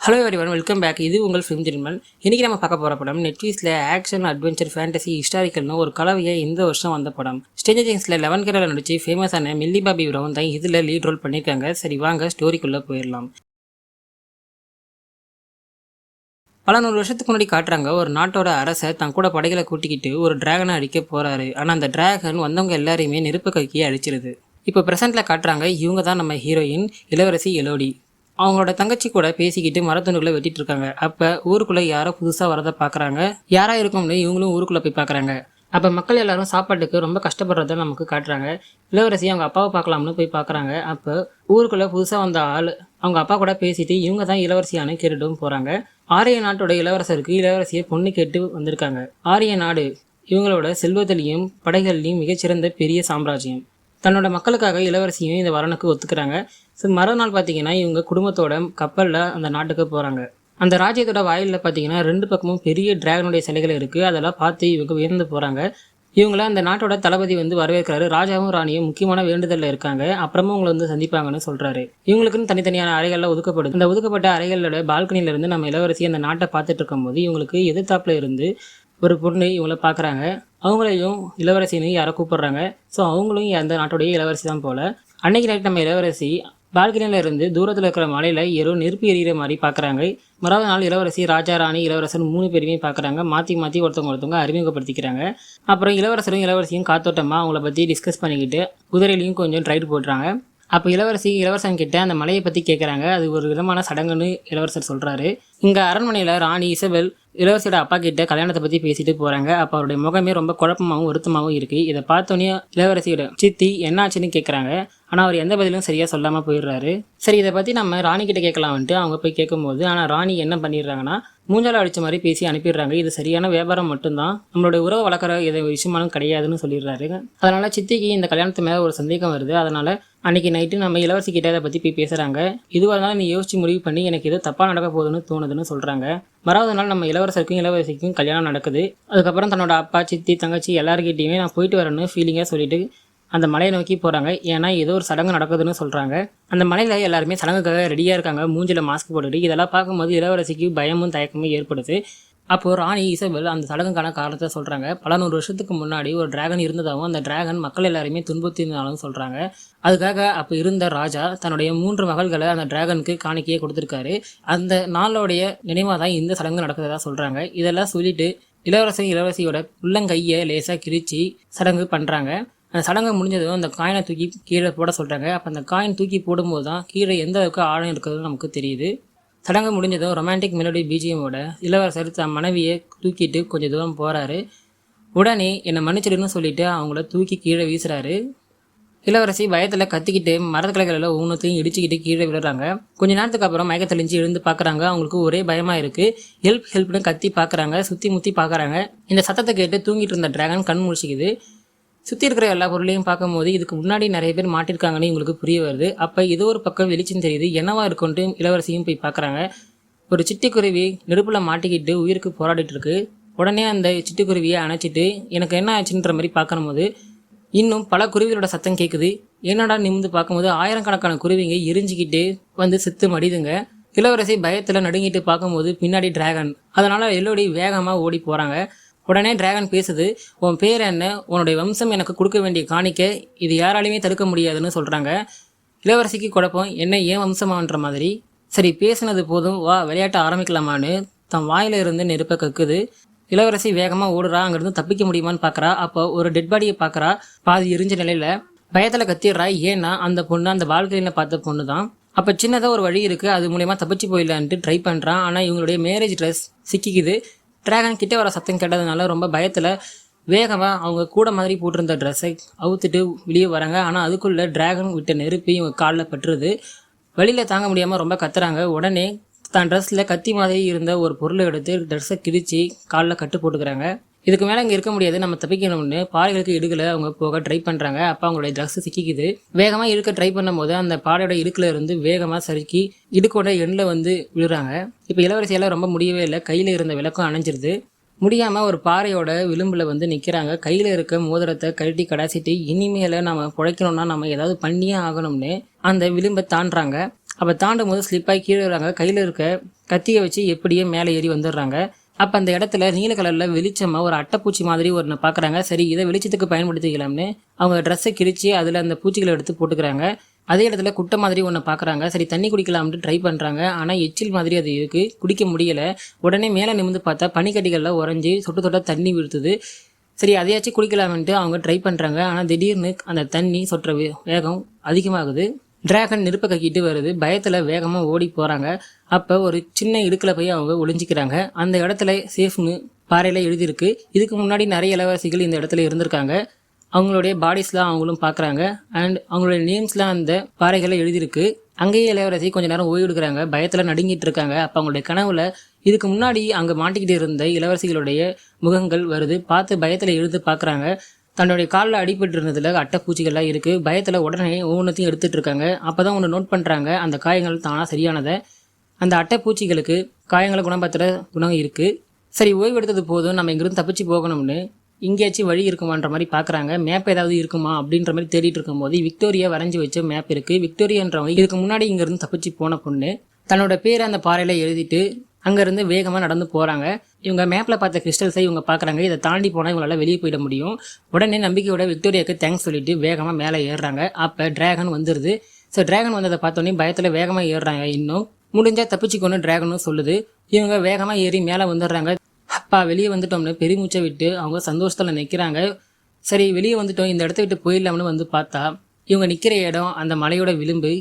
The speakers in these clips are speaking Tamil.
Hello everyone, welcome back. இது உங்கள் ஃபிலிம் ஜென்மல். இன்றைக்கி நம்ம பார்க்க போகிற படம் நெட்ஃப்ளிக்ஸில் ஆக்ஷன், அட்வென்ச்சர், ஃபேண்டசி, ஹிஸ்டாரிக்கல்னு ஒரு கலவையை இந்த வருஷம் வந்த படம். ஸ்ட்ரேஞ்சர் திங்ஸில் 11 கேரளா நடிச்சு ஃபேமஸான மில்லி பாபி பிரவுன் தான் இதில் லீட் ரோல் பண்ணியிருக்காங்க. சரி வாங்க ஸ்டோரிக்குள்ளே போயிடலாம். பல 100 வருஷத்துக்கு முன்னாடி காட்டுறாங்க, ஒரு நாட்டோட அரசர் தன் கூட படைகளை கூட்டிக்கிட்டு ஒரு டிராகனை அடிக்க போகிறாரு. ஆனால் அந்த டிராகன் வந்தவங்க எல்லாரையுமே நெருப்பு கைக்கியே அடிச்சிருது. இப்போ ப்ரெசென்ட்டில் காட்டுறாங்க, இவங்க தான் நம்ம ஹீரோயின் இளவரசி எலோடி. அவங்களோட தங்கச்சி கூட பேசிக்கிட்டு மரத்துண்டுகளை வெட்டிட்டு இருக்காங்க. அப்போ ஊருக்குள்ளே யாரோ புதுசாக வரதை பார்க்குறாங்க. யாரா இருக்கும்னு இவங்களும் ஊருக்குள்ளே போய் பார்க்குறாங்க. அப்போ மக்கள் எல்லாரும் சாப்பாட்டுக்கு ரொம்ப கஷ்டப்படுறத நமக்கு காட்டுறாங்க. இளவரசி அவங்க அப்பாவை பார்க்கலாம்னு போய் பார்க்குறாங்க. அப்போ ஊருக்குள்ளே புதுசாக வந்த ஆள் அவங்க அப்பா கூட பேசிட்டு இவங்க தான் இளவரசியானு கேட்டுட்டும் போகிறாங்க. ஆரிய நாட்டோட இளவரசருக்கு இளவரசியை பொண்ணு கேட்டு வந்திருக்காங்க. ஆரிய நாடு இவங்களோட செல்வத்திலையும் படைகள்லையும் மிகச்சிறந்த பெரிய சாம்ராஜ்யம். தன்னோட மக்களுக்காக இளவரசியும் இந்த வரனுக்கு ஒத்துக்கிறாங்க. மறுநாள் பார்த்தீங்கன்னா இவங்க குடும்பத்தோட கப்பலில் அந்த நாட்டுக்கு போகிறாங்க. அந்த ராஜ்யத்தோட வாயிலில் பார்த்தீங்கன்னா 2 பக்கமும் பெரிய டிராகனுடைய சிலைகள் இருக்குது. அதெல்லாம் பார்த்து இவங்க உயர்ந்து போகிறாங்க. இவங்கள அந்த நாட்டோட தளபதி வரவேற்கிறாரு. ராஜாவும் ராணியும் முக்கியமான வேண்டுதலில் இருக்காங்க. அப்புறமா உங்களை சந்திப்பாங்கன்னு சொல்கிறாரு. இவங்களுக்குன்னு தனித்தனியான அறைகள்லாம் ஒதுக்கப்படுது. அந்த ஒதுக்கப்பட்ட அறைகளோட பால்கனியிலேருந்து நம்ம இளவரசி அந்த நாட்டை பார்த்துட்டு இருக்கும்போது இவங்களுக்கு எதிர்த்தாப்பில் இருந்து ஒரு பொண்ணு இவங்கள பார்க்குறாங்க. அவங்களையும் இளவரசின்னு யாரை கூப்பிடுறாங்க. ஸோ அவங்களும் அந்த நாட்டுடைய இளவரசி தான் போல். அன்னைக்கு நைட் நம்ம இளவரசி பால்கனியில் இருந்து தூரத்தில் இருக்கிற மலையில் ஏதோ நெருப்பு எறிகிற மாதிரி பார்க்குறாங்க. மறாவது நாள் இளவரசி, ராஜா, ராணி, இளவரசர் 3 பேருமே பார்க்குறாங்க. மாற்றி ஒருத்தவங்க அறிமுகப்படுத்திக்கிறாங்க. அப்புறம் இளவரசரும் இளவரசியும் காத்தோட்டமாக அவங்கள பற்றி டிஸ்கஸ் பண்ணிக்கிட்டு குதிரையிலையும் கொஞ்சம் ரைடு போடுறாங்க. அப்போ இளவரசன் கிட்ட அந்த மலையை பற்றி கேட்குறாங்க. அது ஒரு விதமான சடங்குன்னு இளவரசர் சொல்கிறாரு. இங்கே அரண்மனையில் ராணி இசபெல் இளவரசியோட அப்பா கிட்ட கல்யாணத்தை பற்றி பேசிட்டு போகிறாங்க. அப்போ அவருடைய முகமே ரொம்ப குழப்பமாகவும் வருத்தமாகவும் இருக்குது. இதை பார்த்தோன்னே இளவரசியோட சித்தி என்னாச்சுன்னு கேட்குறாங்க. ஆனால் அவர் எந்த பதிலும் சரியாக சொல்லாமல் போயிடுறாரு. சரி, இதை பற்றி நம்ம ராணி கிட்ட கேட்கலாம்ன்ட்டு அவங்க போய் கேட்கும்போது, ஆனால் ராணி என்ன பண்ணிடுறாங்கன்னா மூஞ்சால அடித்த மாதிரி பேசி அனுப்பிடுறாங்க. இது சரியான வியாபாரம் மட்டும்தான், நம்மளுடைய உறவை வளர்க்குற எது விஷயமாலும் கிடையாதுன்னு சொல்லிடுறாரு. அதனால் சித்திக்கு இந்த கல்யாணத்து மேலே ஒரு சந்தேகம் வருது. அதனால் அன்றைக்கி நைட்டு நம்ம இளவரசி கிட்ட அதை பற்றி போய் பேசுகிறாங்க. இதுவாக இருந்தாலும் நீ யோசிச்சு முடிவு பண்ணி எனக்கு ஏதோ தப்பாக நடக்க போகுதுன்னு தோணுதுன்னு சொல்கிறாங்க. மறாவது நாள் நம்ம இளவரசிக்கும் கல்யாணம் நடக்குது. அதுக்கப்புறம் தன்னோட அப்பா, சித்தி, தங்கச்சி எல்லாருக்கிட்டையுமே நான் போயிட்டு வரேன்னு ஃபீலிங்காக சொல்லிட்டு அந்த மலையை நோக்கி போகிறாங்க. ஏன்னா ஏதோ ஒரு சடங்கு நடக்குதுன்னு சொல்கிறாங்க. அந்த மலையில் எல்லாருமே சடங்குக்காக ரெடியாக இருக்காங்க, மூஞ்சில் மாஸ்க் போட்டுட்டு. இதெல்லாம் பார்க்கும்போது இளவரசிக்கு பயமும் தயக்கமும் ஏற்படுது. அப்போது ராணி இசபெல் அந்த சடங்குக்கான காரணத்தை சொல்கிறாங்க. பல 100 வருஷத்துக்கு முன்னாடி ஒரு டிராகன் இருந்ததாகவும் அந்த டிராகன் மக்கள் எல்லாருமே துன்புறுத்தினாலும் சொல்கிறாங்க. அதுக்காக அப்போ இருந்த ராஜா தன்னுடைய 3 மகள்களை அந்த டிராகனுக்கு காணிக்கையே கொடுத்துருக்காரு. அந்த நாளோடைய நினைவாக தான் இந்த சடங்கு நடக்கிறதா சொல்கிறாங்க. இதெல்லாம் சொல்லிட்டு இளவரசியோட உள்ளங்கையை லேசாக கிழிச்சு சடங்கு பண்ணுறாங்க. அந்த சடங்கு முடிஞ்சதும் அந்த காயினை தூக்கி கீழே போட சொல்கிறாங்க. அப்போ அந்த காயின் தூக்கி போடும்போது தான் கீழே எந்த அளவுக்கு ஆழம் இருக்கிறது நமக்கு தெரியுது. சடங்கு முடிஞ்சதும் ரொமான்டிக் மெலோடி பிஜிஎம்மோட இளவரசர் தன் மனைவியை தூக்கிட்டு கொஞ்சம் தூரம் போகிறாரு. உடனே என்னை மன்னிச்சிடுன்னு சொல்லிட்டு அவங்கள தூக்கி கீழே வீசுறாரு. இளவரசி பயத்தில் கத்திக்கிட்டு மரக்கிளைகளில் ஒவ்வொன்றுத்தையும் இடிச்சுக்கிட்டு கீழே விழுறாங்க. கொஞ்ச நேரத்துக்கு அப்புறம் மயக்க தெளிஞ்சு எழுந்து பார்க்குறாங்க. அவங்களுக்கு ஒரே பயமாக இருக்குது. ஹெல்ப்னு கத்தி பார்க்குறாங்க, சுற்றி முற்றி பார்க்குறாங்க. இந்த சத்தத்தை கேட்டு தூங்கிட்டு இருந்த டிராகன் கண் முழிச்சிக்குது. சுற்றி இருக்கிற எல்லா பொருளையும் பார்க்கும்போது இதுக்கு முன்னாடி நிறைய பேர் மாட்டிருக்காங்கன்னு இவங்களுக்கு புரிய வருது. அப்போ ஏதோ ஒரு பக்கம் வெளிச்சம் தெரியுது. என்னவா இருக்குன்ட்டு இளவரசியும் போய் பார்க்குறாங்க. ஒரு சிட்டுக்குருவி நெருப்பில் மாட்டிக்கிட்டு உயிருக்கு போராடிட்டு இருக்கு. உடனே அந்த சிட்டுக்குருவியை அணைச்சிட்டு எனக்கு என்ன ஆச்சுன்ற மாதிரி பார்க்கும்போது இன்னும் பல குருவிகளோட சத்தம் கேட்குது. என்னடா நிமிந்து பார்க்கும்போது ஆயிரக்கணக்கான குருவிங்க எரிஞ்சிக்கிட்டு செத்து மடிதுங்க. இளவரசி பயத்தில் நடுங்கிட்டு பார்க்கும்போது பின்னாடி டிராகன். அதனால் எல்லோடி வேகமாக ஓடி போகிறாங்க. உடனே டிராகன் பேசுது. உன் பேர் என்ன, உன்னுடைய வம்சம் எனக்கு கொடுக்க வேண்டிய காணிக்கை, இது யாராலையுமே தடுக்க முடியாதுன்னு சொல்கிறாங்க. இளவரசிக்கு குழப்பம், என்ன ஏன் வம்சமான்ற மாதிரி. சரி பேசுனது போதும், வா விளையாட்ட ஆரம்பிக்கலாமான்னு தன் வாயில இருந்து நெருப்பை கக்குது. இளவரசி வேகமாக ஓடுறா. அங்கேருந்து தப்பிக்க முடியுமான்னு பார்க்குறா. அப்போ ஒரு டெட் பாடியை பார்க்குறா, பாதி எரிஞ்ச நிலையில். பயத்தில் கத்திடுறா. ஏன்னா அந்த பொண்ணு அந்த பால்கனியில் பார்த்த பொண்ணு தான். அப்போ சின்னதாக ஒரு வழி இருக்குது, அது மூலயமா தப்பிச்சு போயிடலான்ட்டு ட்ரை பண்ணுறான். ஆனால் இவங்களுடைய மேரேஜ் ட்ரெஸ் சிக்கிக்குது. டிராகன் கிட்டே வர சத்தம் கேட்டதுனால ரொம்ப பயத்தில் வேகமாக அவங்க கூட மாதிரி போட்டிருந்த ட்ரெஸ்ஸை அவுத்துட்டு வெளியே வராங்க. ஆனால் அதுக்குள்ளே டிராகன் விட்ட நெருப்பி இவங்க காலில் பட்டுருது. வழியில் தாங்க முடியாமல் ரொம்ப கத்துறாங்க. உடனே தான் ட்ரெஸ்ஸில் கத்தி மாதிரி இருந்த ஒரு பொருளை எடுத்து ட்ரெஸ்ஸை கிழிச்சு காலில் கட்டு போட்டுக்கிறாங்க. இதுக்கு மேலே இங்கே இருக்க முடியாது, நம்ம தப்பிக்கணும்னு பாறைகளுக்கு இடுக்கில் அவங்க போக ட்ரை பண்ணுறாங்க. அப்போ அவங்களுடைய ட்ரெஸ் சிக்கிக்குது. வேகமாக இழுக்க ட்ரை பண்ணும்போது அந்த பாடையோட இடுக்கில் இருந்து வேகமாக சறுக்கி இடுக்கோட எண்ணில் விழுறாங்க. இப்போ இளவரசியால் ரொம்ப முடியவே இல்லை. கையில் இருந்த விளக்கம் அணைஞ்சிருது. முடியாமல் ஒரு பாறையோட விளிம்பில் நிற்கிறாங்க. கையில் இருக்க மோதிரத்தை கழட்டி கடாசிட்டு இனிமேல் நம்ம பிழைக்கணும்னா நம்ம ஏதாவது பண்ணியே ஆகணும்னு அந்த விளிம்பை தாண்டுறாங்க. அப்போ தாண்டும் போது ஸ்லிப்பாகி கீழே வராங்க. கையில் இருக்க கத்தியை வச்சு எப்படியே மேலே ஏறி வந்துடுறாங்க. அப்போ அந்த இடத்துல நீல கலரில் வெளிச்சமாக ஒரு அட்டைப்பூச்சி மாதிரி ஒன்று பார்க்குறாங்க. சரி, இதை வெளிச்சத்துக்கு பயன்படுத்திக்கலாம்னு அவங்க ட்ரெஸ்ஸை கிழிச்சு அதில் அந்த பூச்சிகளை எடுத்து போட்டுக்கிறாங்க. அதே இடத்துல குட்டை மாதிரி ஒன்று பார்க்குறாங்க. சரி, தண்ணி குடிக்கலாம்னு ட்ரை பண்ணுறாங்க. ஆனால் எச்சில் மாதிரி அது இருக்குது, குடிக்க முடியலை. உடனே மேலே நிமிர்ந்து பார்த்தா பனிக்கட்டிகளில் உறைஞ்சி சொட்டு சொட்ட தண்ணி விழுத்துது. சரி, அதையாச்சும் குடிக்கலாம்ன்ட்டு அவங்க ட்ரை பண்ணுறாங்க. ஆனால் திடீர்னு அந்த தண்ணி சொட்டுற வேகம் அதிகமாகுது. டிராகன் நெருப்பை கக்கிட்டு வருது. பயத்தில் வேகமாக ஓடி போகிறாங்க. அப்போ ஒரு சின்ன இடுக்கில் போய் அவங்க ஒளிஞ்சிக்கிறாங்க. அந்த இடத்துல சேஃப்னு பாறையில் எழுதியிருக்கு. இதுக்கு முன்னாடி நிறைய இளவரசிகள் இந்த இடத்துல இருந்திருக்காங்க. அவங்களுடைய பாடிஸ்லாம் அவங்களும் பார்க்குறாங்க. அண்ட் அவங்களுடைய நேம்ஸ்லாம் அந்த பாறைகளை எழுதியிருக்கு. அங்கேயே இளவரசி கொஞ்ச நேரம் ஓய்வு எடுக்கிறாங்க. பயத்தில் நடுங்கிட்டு இருக்காங்க. அப்போ அவங்களுடைய கனவுல இதுக்கு முன்னாடி அங்கே மாட்டிக்கிட்டு இருந்த இளவரசிகளுடைய முகங்கள் வருது. பார்த்து பயத்தில் எழுந்து பார்க்குறாங்க. தன்னுடைய காலில் அடிபட்டு இருந்ததில் அட்டைப்பூச்சிகள்லாம் இருக்குது. பயத்தில் உடனே ஒவ்வொன்றத்தையும் எடுத்துகிட்டு இருக்காங்க. அப்போ தான் ஒன்று நோட் பண்ணுறாங்க, அந்த காயங்கள் தானாக சரியானதை. அந்த அட்டைப்பூச்சிகளுக்கு காயங்களை குணப்படுத்துகிற குணம் இருக்குது. சரி, ஓய்வு எடுத்தது போதும், நம்ம இங்கிருந்து தப்பிச்சு போகணும்னு இங்கேயாச்சும் வழி இருக்குமான்ற மாதிரி பார்க்குறாங்க. மேப் ஏதாவது இருக்குமா அப்படின்ற மாதிரி தேடிட்டு இருக்கும்போது விக்டோரியா வரைஞ்சி வச்ச மேப் இருக்குது. விக்டோரியான்றவங்க இதுக்கு முன்னாடி இங்கேருந்து தப்பிச்சு போன பொண்ணு. தன்னோட பேரை அந்த பாறையில் எழுதிட்டு அங்கேருந்து வேகமாக நடந்து போகிறாங்க. இவங்க மேப்பில் பார்த்த கிறிஸ்டல்ஸை இவங்க பார்க்குறாங்க. இதை தாண்டி போனால் இவங்களால வெளியே போயிட முடியும். உடனே நம்பிக்கையோட விக்டோரியாவுக்கு தேங்க்ஸ் சொல்லிட்டு வேகமாக மேலே ஏறுறாங்க. அப்போ டிராகன் வந்துடுது. ஸோ டிராகன் வந்ததை பார்த்தோன்னே பயத்தில் வேகமாக ஏறுறாங்க. இன்னும் முடிஞ்சால் தப்பிச்சுக்கோன்னு டிராகனும் சொல்லுது. இவங்க வேகமாக ஏறி மேலே வந்துடுறாங்க. அப்பா வெளியே வந்துட்டோம்னு பெருமூச்சை விட்டு அவங்க சந்தோஷத்தில் நிற்கிறாங்க. சரி, வெளியே வந்துட்டோம், இந்த இடத்த விட்டு போயிடலாம்னு வந்து பார்த்தா இவங்க நிற்கிற இடம் அந்த மலையோட விளிம்பு.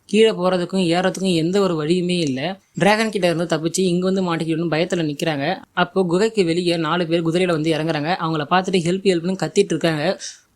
கீழே போகிறதுக்கும் ஏறதுக்கும் எந்த ஒரு வழியுமே இல்லை. டிராகன் கிட்ட இருந்து தப்பிச்சு இங்கே வந்து மாட்டிக்கிட்டோன்னு பயத்தில் நிற்கிறாங்க. அப்போ குகைக்கு வெளியே 4 பேர் குதிரையில் வந்து இறங்குறாங்க. அவங்கள பார்த்துட்டு ஹெல்ப்னு கத்திட்டு இருக்காங்க.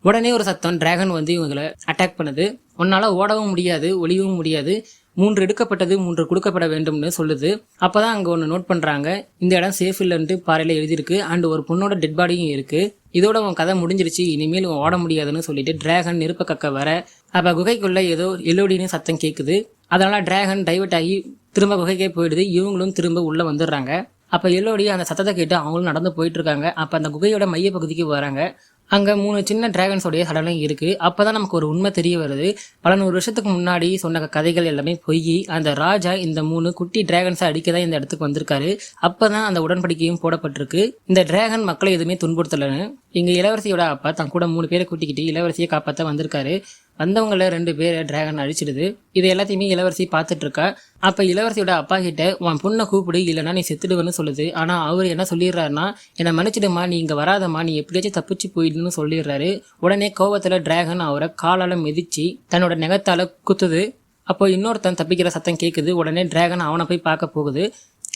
உடனே ஒரு சத்தம், டிராகன் வந்து இவங்களை அட்டாக் பண்ணுது. உன்னால் ஓடவும் முடியாது, ஒளியவும் முடியாது, 3 எடுக்கப்பட்டது 3 கொடுக்கப்பட வேண்டும்னு சொல்லுது. அப்போ தான் அங்கே ஒன்று நோட் பண்ணுறாங்க, இந்த இடம் சேஃப் இல்லைன்ட்டு பாறையில் எழுதியிருக்கு. அண்ட் ஒரு பொண்ணோட டெட் பாடியும் இருக்குது. இதோட உன் கதை முடிஞ்சிருச்சு, இனிமேல் ஓட முடியாதுன்னு சொல்லிட்டு டிராகன் நெருப்ப கக்க வர அப்போ குகைக்குள்ளே ஏதோ எல்லோடின்னு சத்தம் கேட்குது. அதனால் டிராகன் டைவர்ட் ஆகி திரும்ப குகைக்கே போயிடுது. இவங்களும் திரும்ப உள்ளே வந்துடுறாங்க. அப்போ எல்லோடி அந்த சத்தத்தை கேட்டு அவங்களும் நடந்து போயிட்டு இருக்காங்க. அப்போ அந்த குகையோட மைய பகுதிக்கு வராங்க. அங்கே 3 சின்ன டிராகன்ஸோடைய சடலம் இருக்குது. அப்போ தான் நமக்கு ஒரு உண்மை தெரிய வருது. பல 100 வருஷத்துக்கு முன்னாடி சொன்ன கதைகள் எல்லாமே பொய். அந்த ராஜா இந்த 3 குட்டி டிராகன்ஸை அடிக்க தான் இந்த இடத்துக்கு வந்திருக்காரு. அப்போ தான் அந்த உடன்படிக்கையும் போடப்பட்டிருக்கு. இந்த டிராகன் மக்களை எதுவுமே துன்புறுத்தலைன்னு இங்கே இளவரசியோட அப்பா தன் கூட 3 பேரை கூட்டிக்கிட்டு இளவரசியை காப்பாற்ற வந்திருக்காரு. வந்தவங்கள 2 பேரை டிராகன் அழிச்சிடுது. இது எல்லாத்தையுமே இளவரசி பார்த்துட்டு இருக்கா. அப்போ இளவரசியோட அப்பா கிட்ட உன் பொண்ணை கூப்பிடு, இல்லைன்னா நீ செத்துடுவேன்னு சொல்லுது. ஆனால் அவர் என்ன சொல்லிடுறாருன்னா, என்னை மன்னிச்சிடுமா, நீ இங்கே வராதம்மா, நீ எப்படியாச்சும் தப்பிச்சு போயிடுன்னு சொல்லிடுறாரு. உடனே கோவத்தில் டிராகன் அவரை காலால் மிதிச்சு தன்னோட நெகத்தால் குத்துது. அப்போ இன்னொருத்தன் தப்பிக்கிற சத்தம் கேட்குது. உடனே டிராகன் அவனை போய் பார்க்க போகுது.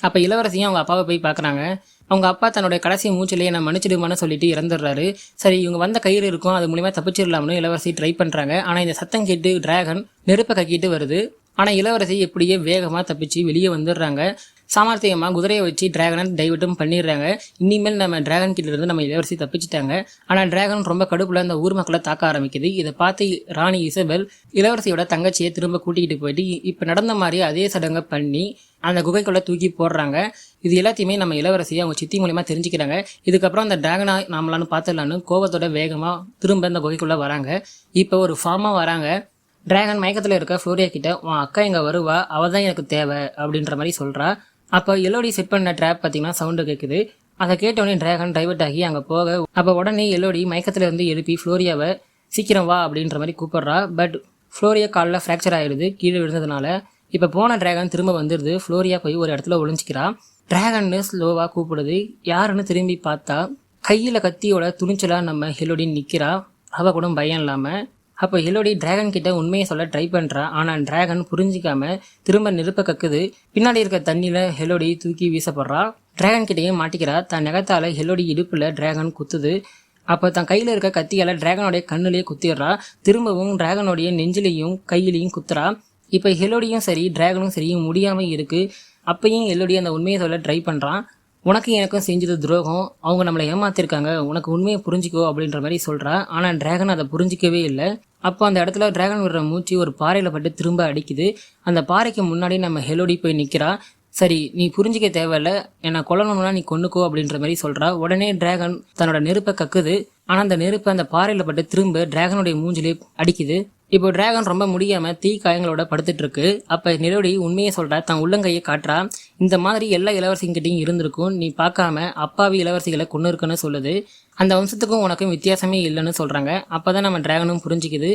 அப்போ இளவரசியும் அவங்க அப்பாவை போய் பார்க்குறாங்க. அவங்க அப்பா தன்னுடைய கடைசி மூச்சிலேயே நான் மன்னிச்சிடுமான்னு சொல்லிட்டு இறந்துடுறாரு. சரி, இவங்க வந்த கயிறு இருக்கும், அது மூலியமாக தப்பிச்சிடலாம்னு இளவரசி ட்ரை பண்ணுறாங்க. ஆனால் இந்த சத்தம் கேட்டு டிராகன் நெருப்பை கக்கிட்டு வருது. ஆனால் இளவரசி எப்படியே வேகமாக தப்பிச்சு வெளியே வந்துடுறாங்க. சாமர்த்தியமாக குதிரையை வச்சு டிராகனை டைவர்ட்டும் பண்ணிடுறாங்க. இனிமேல் நம்ம டிராகன் கிட்ட இருந்து நம்ம இளவரசி தப்பிச்சிட்டாங்க. ஆனால் டிராகன் ரொம்ப கடுப்புல அந்த ஊர் மக்களை தாக்க ஆரம்பிக்குது. இதை பார்த்து ராணி இசபெல் இளவரசியோட தங்கச்சியை திரும்ப கூட்டிகிட்டு போயிட்டு இப்போ நடந்த மாதிரி அதே சடங்கை பண்ணி அந்த குகைக்குள்ளே தூக்கி போடுறாங்க. இது எல்லாத்தையுமே நம்ம இளவரசியை அவங்க சித்தி மூலியமாக தெரிஞ்சுக்கிறாங்க. இதுக்கப்புறம் அந்த டிராகனை நாமளான்னு பார்த்துடலான்னு கோவத்தோட வேகமாக திரும்ப அந்த குகைக்குள்ளே வராங்க. இப்போ ஒரு ஃபார்மாக வராங்க. டிராகன் மயக்கத்தில் இருக்க ஃப்ளோரியா கிட்ட உன் அக்கா இங்கே வருவா, அவள் தான் எனக்கு தேவை அப்படின்ற மாதிரி சொல்கிறா. அப்போ எல்லோடி செட் பண்ண ட்ராப் பார்த்தீங்கன்னா சவுண்டு கேட்குது. அதை கேட்டோடனே டிராகன் டைவர்ட் ஆகி அங்கே போக அப்போ உடனே எல்லோடி மயக்கத்தில் இருந்து எழுப்பி ஃப்ளோரியாவை சீக்கிரம் வா அப்படின்ற மாதிரி கூப்பிட்றா. பட் ஃப்ளோரியா காலில் ஃப்ராக்சர் ஆகிடுது கீழே விழுந்ததுனால. இப்போ போன டிராகன் திரும்ப வந்துடுது. ஃப்ளோரியா போய் ஒரு இடத்துல ஒளிஞ்சிக்கிறா. டிராகன்னு ஸ்லோவாக கூப்பிடுது. யாருன்னு திரும்பி பார்த்தா கையில் கத்தியோட துணிச்சலாக நம்ம ஹெலோடி நிற்கிறா. அவள் கூட பயம் இல்லாமல். அப்போ ஹெலோடி டிராகன் கிட்ட உண்மையை சொல்ல ட்ரை பண்ணுறா. ஆனால் டிராகன் புரிஞ்சிக்காம திரும்ப நெருப்ப கக்குது. பின்னாடி இருக்க தண்ணியில் ஹெலோடி தூக்கி வீசப்படுறா. டிராகன் கிட்டேயே மாட்டிக்கிறா. தன் நகத்தால் ஹெலோடி இடுப்பில் டிராகன் குத்துது. அப்போ தன் கையில் இருக்க கத்தியால் டிராகனோடைய கண்ணுலேயே குத்திடுறா. திரும்பவும் டிராகனோடைய நெஞ்சிலையும் கையிலையும் குத்துறா. இப்போ ஹெலோடியும் சரி டிராகனும் சரி முடியாமல் இருக்குது. அப்பையும் ஹெலோடி அந்த உண்மையை சொல்ல ட்ரை பண்ணுறான். உனக்கு எனக்கும் செஞ்சது துரோகம், அவங்க நம்மளை ஏமாத்திருக்காங்க, உனக்கு உண்மையை புரிஞ்சிக்கோ அப்படின்ற மாதிரி சொல்கிறா. ஆனால் டிராகன் அதை புரிஞ்சிக்கவே இல்லை. அப்போ அந்த இடத்துல டிராகன் விடுற மூச்சு ஒரு பாறையில் பட்டு திரும்ப அடிக்குது. அந்த பாறைக்கு முன்னாடி நம்ம ஹெலோடி போய் நிற்கிறா. சரி, நீ புரிஞ்சிக்க தேவையில்ல, என்னை கொல்லணும்னா நீ கொன்னுக்கோ அப்படின்ற மாதிரி சொல்கிறா. உடனே டிராகன் தன்னோட நெருப்பை கக்குது. ஆனால் அந்த நெருப்பு அந்த பாறையில் பட்டு திரும்ப டிராகனுடைய மூஞ்சிலே அடிக்குது. இப்போ டிராகன் ரொம்ப முடியாமல் தீ காயங்களோட படுத்துட்டு இருக்கு. அப்போ நிலோடி உண்மையை சொல்கிறா, தன் உள்ளங்கையை காட்டுறா. இந்த மாதிரி எல்லா இளவரசிங்கிட்டையும் இருந்திருக்கும், நீ பார்க்காம அப்பாவி இளவரசிகளை கொண்டு இருக்குன்னு சொல்லுது. அந்த வம்சத்துக்கும் உனக்கும் வித்தியாசமே இல்லைன்னு சொல்கிறாங்க. அப்போ தான் நம்ம டிராகனும் புரிஞ்சிக்குது.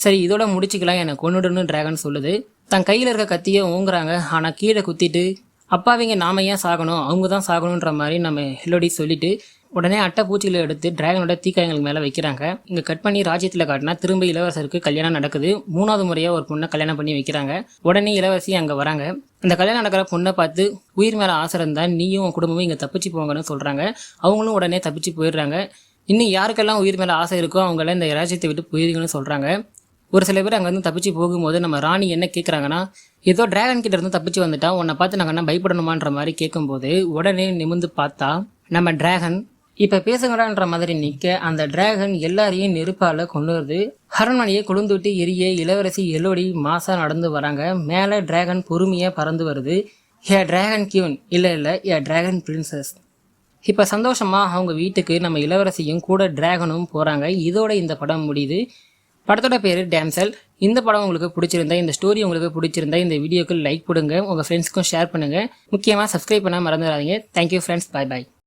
சரி, இதோட முடிச்சுக்கலாம், என்னை கொன்னுடுன்னு டிராகன் சொல்லுது. தன் கையில் இருக்க கத்தியை ஓங்குறாங்க. ஆனால் கீழே குத்திட்டு அப்பாவிங்க நாம ஏன் சாகணும், அவங்க தான் சாகணுன்ற மாதிரி நம்ம ஹெலோடி சொல்லிட்டு உடனே அட்டை பூச்சிகளை எடுத்து டிராகனோட தீக்காயங்களுக்கு மேலே வைக்கிறாங்க. இங்கே கட் பண்ணி ராஜ்யத்தில் காட்டினா திரும்ப இளவரசருக்கு கல்யாணம் நடக்குது. 3வது முறையாக ஒரு பொண்ணை கல்யாணம் பண்ணி வைக்கிறாங்க. உடனே இளவரசி அங்கே வராங்க. அந்த கல்யாணம் நடக்கிற பொண்ணை பார்த்து உயிர் மேலே ஆசை இருந்தால் நீயும் உன் குடும்பமும் இங்கே தப்பிச்சு போங்கன்னு சொல்கிறாங்க. அவங்களும் உடனே தப்பிச்சு போயிடுறாங்க. இன்னும் யாருக்கெல்லாம் உயிர் மேலே ஆசை இருக்கோ அவங்களாம் இந்த ராஜ்யத்தை விட்டு போயிருங்கன்னு சொல்கிறாங்க. ஒரு சில பேர் அங்கேருந்து தப்பிச்சு போகும்போது நம்ம ராணி என்ன கேட்குறாங்கன்னா, ஏதோ டிராகன் கிட்ட இருந்து தப்பிச்சு வந்துட்டா உன்னை பார்த்து நாங்கள் என்ன பயப்படணுமான்ற மாதிரி கேட்கும்போது உடனே நிமிந்து பார்த்தா நம்ம டிராகன் இப்போ பேசுங்கடான்ற மாதிரி நிற்க அந்த டிராகன் எல்லாரையும் நெருப்பால் கொண்டு வருது. அரண்மனையை கொழுந்துவிட்டு எரிய இளவரசி எல்லோடி மாசா நடந்து வராங்க. மேலே டிராகன் பொறுமையாக பறந்து வருது. ஏ டிராகன் கியூன், இல்லை ஏ டிராகன் பிரின்சஸ். இப்போ சந்தோஷமாக அவங்க வீட்டுக்கு நம்ம இளவரசியும் கூட டிராகனும் போகிறாங்க. இதோட இந்த படம் முடியுது. படத்தோட பேர் டேம்சல். இந்த படம் உங்களுக்கு பிடிச்சிருந்தா, இந்த ஸ்டோரி உங்களுக்கு பிடிச்சிருந்தா இந்த வீடியோக்கு லைக் கொடுங்க, உங்கள் ஃப்ரெண்ட்ஸ்க்கும் ஷேர் பண்ணுங்கள். முக்கியமாக சப்ஸ்கிரைப் பண்ண மறந்துடாதீங்க. தேங்க்யூ ஃப்ரெண்ட்ஸ், பாய் பாய்.